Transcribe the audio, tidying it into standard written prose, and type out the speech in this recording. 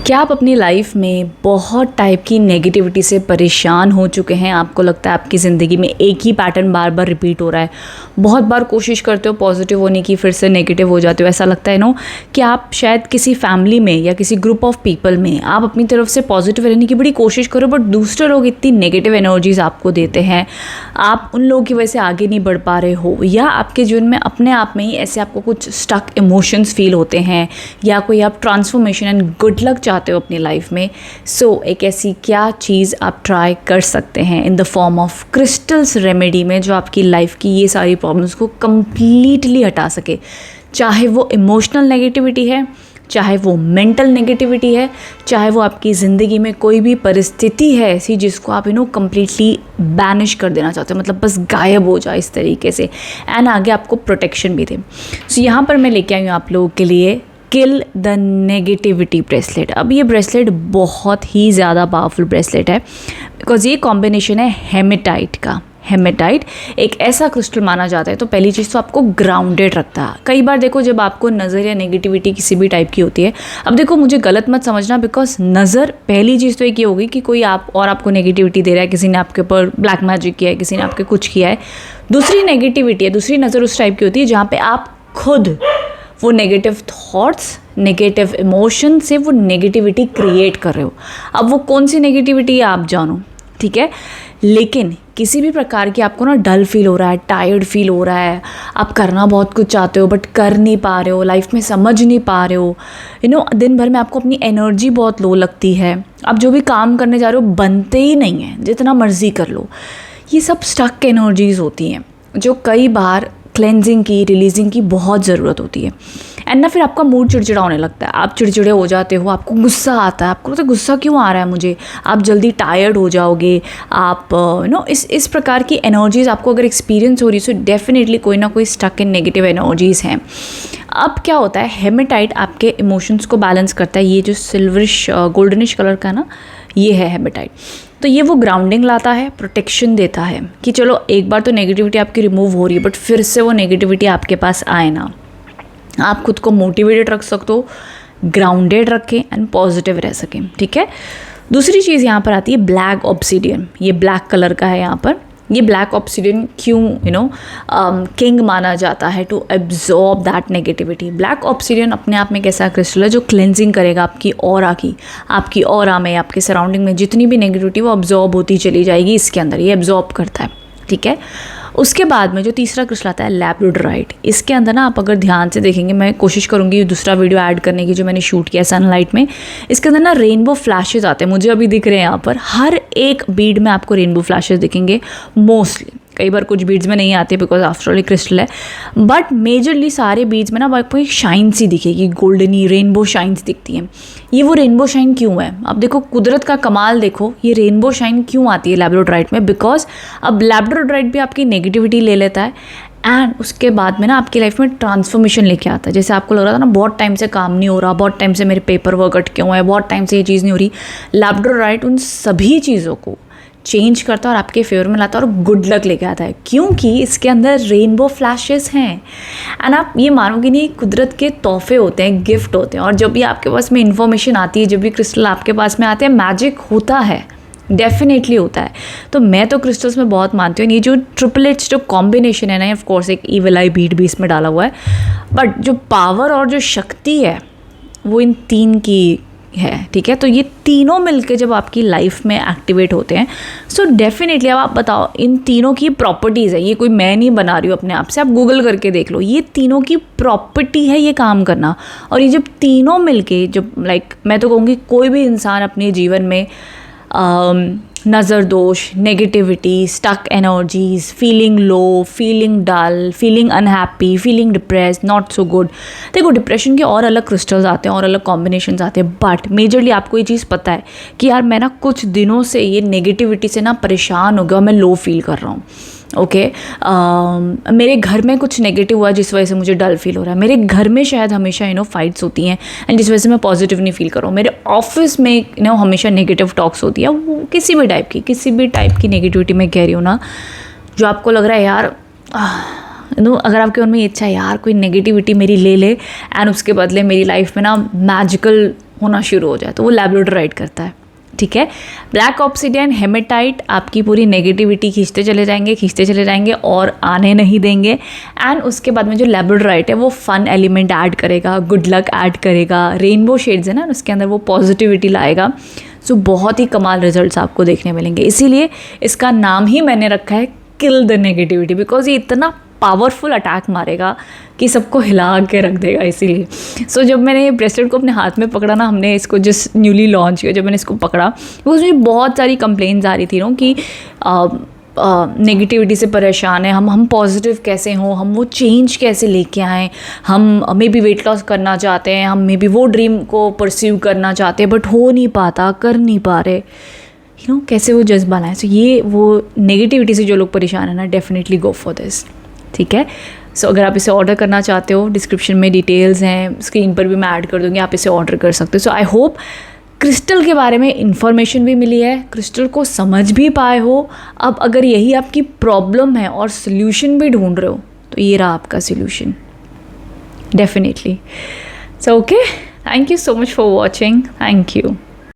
क्या आप अपनी लाइफ में बहुत टाइप की नेगेटिविटी से परेशान हो चुके हैं? आपको लगता है आपकी ज़िंदगी में एक ही पैटर्न बार बार रिपीट हो रहा है। बहुत बार कोशिश करते हो पॉजिटिव होने की, फिर से नेगेटिव हो जाते हो। ऐसा लगता है कि आप शायद किसी फैमिली में या किसी ग्रुप ऑफ पीपल में आप अपनी तरफ से पॉजिटिव रहने की बड़ी कोशिश करो, बट दूसरे लोग इतनी नेगेटिव एनर्जीज आपको देते हैं, आप उन लोगों की वजह से आगे नहीं बढ़ पा रहे हो, या आपके जीवन में अपने आप में ही ऐसे आपको कुछ स्टक इमोशंस फील होते हैं, या कोई आप ट्रांसफॉर्मेशन एंड गुड लक चाहते हो अपनी लाइफ में। एक ऐसी क्या चीज़ आप ट्राई कर सकते हैं in the form of crystals remedy में, जो आपकी लाइफ की ये सारी प्रॉब्लम्स को कंप्लीटली हटा सके। चाहे वो इमोशनल नेगेटिविटी है, चाहे वो मेंटल नेगेटिविटी है, चाहे वो आपकी ज़िंदगी में कोई भी परिस्थिति है ऐसी जिसको आप कंप्लीटली बैनिश कर देना चाहते हो, मतलब बस गायब हो जाए इस तरीके से, एंड आगे आपको प्रोटेक्शन भी दे। यहाँ पर मैं लेके आई हूँ आप लोगों के लिए किल द नेगेटिविटी ब्रेसलेट। अब ये ब्रेसलेट बहुत ही ज़्यादा पावरफुल ब्रेसलेट है, बिकॉज ये कॉम्बिनेशन है हेमेटाइट का। हेमेटाइट एक ऐसा क्रिस्टल माना जाता है, तो पहली चीज़ तो आपको ग्राउंडेड रखता है। कई बार देखो, जब आपको नज़र या नेगेटिविटी किसी भी टाइप की होती है, अब देखो मुझे गलत मत समझना, बिकॉज नज़र पहली चीज़ तो एक ये होगी कि कोई आपको नेगेटिविटी दे रहा है, किसी ने आपके ऊपर ब्लैक मैजिक किया है, किसी ने आपके कुछ किया है। दूसरी नेगेटिविटी है, दूसरी नज़र उस टाइप की होती है जहाँ पे आप खुद वो नेगेटिव थॉट्स, नेगेटिव इमोशन से वो नेगेटिविटी क्रिएट कर रहे हो। अब वो कौन सी नेगेटिविटी है आप जानो, ठीक है। लेकिन किसी भी प्रकार की आपको डल फील हो रहा है, टायर्ड फील हो रहा है, आप करना बहुत कुछ चाहते हो बट कर नहीं पा रहे हो, लाइफ में समझ नहीं पा रहे हो, दिन भर में आपको अपनी एनर्जी बहुत लो लगती है, आप जो भी काम करने जा रहे हो बनते ही नहीं है, जितना मर्जी कर लो। ये सब स्टक एनर्जीज होती हैं जो कई बार क्लेंजिंग की, रिलीजिंग की बहुत ज़रूरत होती है। एंड फिर आपका मूड चिड़चिड़ा होने लगता है, आप चिड़चिड़े हो जाते हो, आपको गुस्सा आता है, आपको लगता है गुस्सा क्यों आ रहा है मुझे, आप जल्दी टायर्ड हो जाओगे, आप इस प्रकार की एनर्जीज़ आपको अगर एक्सपीरियंस हो रही है, सो डेफिनेटली कोई ना कोई स्टक इन नेगेटिव एनर्जीज़ हैं। अब क्या होता है, हेमेटाइट आपके इमोशंस को बैलेंस करता है। ये जो सिल्वरिश गोल्डनिश कलर का ये है हेमेटाइट, तो ये वो ग्राउंडिंग लाता है, प्रोटेक्शन देता है कि चलो एक बार तो नेगेटिविटी आपकी रिमूव हो रही है, बट फिर से वो नेगेटिविटी आपके पास आए ना। आप खुद को मोटिवेटेड रख सकते हो, ग्राउंडेड रखें एंड पॉजिटिव रह सकें, ठीक है। दूसरी चीज़ यहाँ पर आती है ब्लैक ऑब्सीडियन। ये ब्लैक कलर का है। यहाँ पर ये ब्लैक ऑब्सीडियन क्यों किंग माना जाता है to absorb that negativity. Black obsidian अपने आप में एक ऐसा क्रिस्टल है जो क्लेंजिंग करेगा आपकी ऑरा की, आपकी ऑरा में, आपके सराउंडिंग में जितनी भी नेगेटिविटी वो अब्जॉर्ब होती चली जाएगी। इसके अंदर ये अब्जॉर्ब करता है, ठीक है। उसके बाद में जो तीसरा क्रिस्टल आता है लैब्राडोराइट। इसके अंदर आप अगर ध्यान से देखेंगे, मैं कोशिश करूँगी दूसरा वीडियो ऐड करने की जो मैंने शूट किया सनलाइट में, इसके अंदर रेनबो फ्लैशेस आते हैं, मुझे अभी दिख रहे हैं यहाँ पर। हर एक बीड में आपको रेनबो फ्लैशेस दिखेंगे मोस्टली। कई बार कुछ बीड्स में नहीं आते बिकॉज आफ्टर ऑल क्रिस्टल है, बट मेजरली सारे बीड्स में आपको एक शाइन सी दिखेगी, गोल्डनी रेनबो शाइन्स दिखती हैं। ये वो रेनबो शाइन क्यों है? अब देखो कुदरत का कमाल देखो, ये रेनबो शाइन क्यों आती है लैब्राडोराइट में? बिकॉज अब लैब्राडोराइट भी आपकी नेगेटिविटी ले लेता है एंड उसके बाद में आपकी लाइफ में ट्रांसफॉर्मेशन लेके आता है। जैसे आपको लग रहा था बहुत टाइम से काम नहीं हो रहा, बहुत टाइम से मेरे पेपर वर्क अटके हुए हैं, बहुत टाइम से ये चीज़ नहीं हो रही, लैब्राडोराइट उन सभी चीज़ों को चेंज करता है और आपके फेवर में लाता है और गुड लक लेके आता है, क्योंकि इसके अंदर रेनबो फ्लैशेस हैं। एंड आप ये मानोगे नहीं, कुदरत के तोहफे होते हैं, गिफ्ट होते हैं। और जब भी आपके पास में इन्फॉर्मेशन आती है, जब भी क्रिस्टल आपके पास में आते हैं, मैजिक होता है, डेफिनेटली होता है। तो मैं तो क्रिस्टल्स में बहुत मानती हूँ। ये जो ट्रिपल एच जो कॉम्बिनेशन है ऑफ कोर्स एक ईविल आई बीड भी इसमें डाला हुआ है, बट जो पावर और जो शक्ति है वो इन तीन की है, ठीक है। तो ये तीनों मिलके जब आपकी लाइफ में एक्टिवेट होते हैं, सो डेफिनेटली अब आप बताओ, इन तीनों की प्रॉपर्टीज़ है। ये कोई मैं नहीं बना रही हूँ अपने आप से, आप गूगल करके देख लो, ये तीनों की प्रॉपर्टी है ये काम करना। और ये जब तीनों मिलके, जब मैं तो कहूँगी कोई भी इंसान अपने जीवन में नज़र दोष, negativity, stuck energies, feeling low, feeling dull, feeling unhappy, feeling depress, not so good. देखो डिप्रेशन के और अलग क्रिस्टल्स आते हैं और अलग कॉम्बिनेशंस आते हैं, बट मेजरली आपको ये चीज़ पता है कि यार मैं कुछ दिनों से ये नेगेटिविटी से परेशान हो गया, मैं लो फील कर रहा हूँ। ओके, मेरे घर में कुछ नेगेटिव हुआ जिस वजह से मुझे डल फील हो रहा है, मेरे घर में शायद हमेशा फाइट्स होती हैं एंड जिस वजह से मैं पॉजिटिव नहीं फील कर रहा हूँ, मेरे ऑफिस में हमेशा नेगेटिव टॉक्स होती है, वो किसी भी टाइप की नेगेटिविटी मैं कह रही हूँ ना, जो आपको लग रहा है यार अगर आपके मन में ये इच्छा है यार कोई नेगेटिविटी मेरी ले ले एंड उसके बदले मेरी लाइफ में मैजिकल होना शुरू हो जाए तो वो लैब्रोडोराइट करता है, ठीक है। ब्लैक ऑब्सिडियन हेमेटाइट आपकी पूरी नेगेटिविटी खींचते चले जाएंगे और आने नहीं देंगे। एंड उसके बाद में जो लैब्रोडोराइट है वो फन एलिमेंट ऐड करेगा, गुड लक ऐड करेगा, रेनबो शेड्स है ना उसके अंदर, वो पॉजिटिविटी लाएगा। सो बहुत ही कमाल रिजल्ट्स आपको देखने मिलेंगे। इसीलिए इसका नाम ही मैंने रखा है किल द नेगेटिविटी, बिकॉज ये इतना पावरफुल अटैक मारेगा कि सबको हिला के रख देगा। इसीलिए सो जब मैंने ये ब्रेसलेट को अपने हाथ में पकड़ा ना, हमने इसको जस्ट न्यूली लॉन्च किया, जब मैंने इसको पकड़ा बिकॉज मुझे बहुत सारी कंप्लेंट्स आ रही थी कि नेगेटिविटी से परेशान है, हम पॉजिटिव कैसे हों, हम वो चेंज कैसे लेके आएँ, हम मे बी वेट लॉस करना चाहते हैं, हम मे बी वो ड्रीम को परस्यू करना चाहते हैं बट हो नहीं पाता, कर नहीं पा रहे, कैसे वो जज्बा लाएं। सो ये वो नेगेटिविटी से जो लोग परेशान है ना, डेफिनेटली गो फॉर दिस, ठीक है। सो अगर आप इसे ऑर्डर करना चाहते हो, डिस्क्रिप्शन में डिटेल्स हैं, स्क्रीन पर भी मैं ऐड कर दूँगी, आप इसे ऑर्डर कर सकते हो। सो आई होप क्रिस्टल के बारे में इन्फॉर्मेशन भी मिली है, क्रिस्टल को समझ भी पाए हो। अब अगर यही आपकी प्रॉब्लम है और सोल्यूशन भी ढूंढ रहे हो तो ये रहा आपका solution, definitely. So okay, thank you so much for watching, thank you.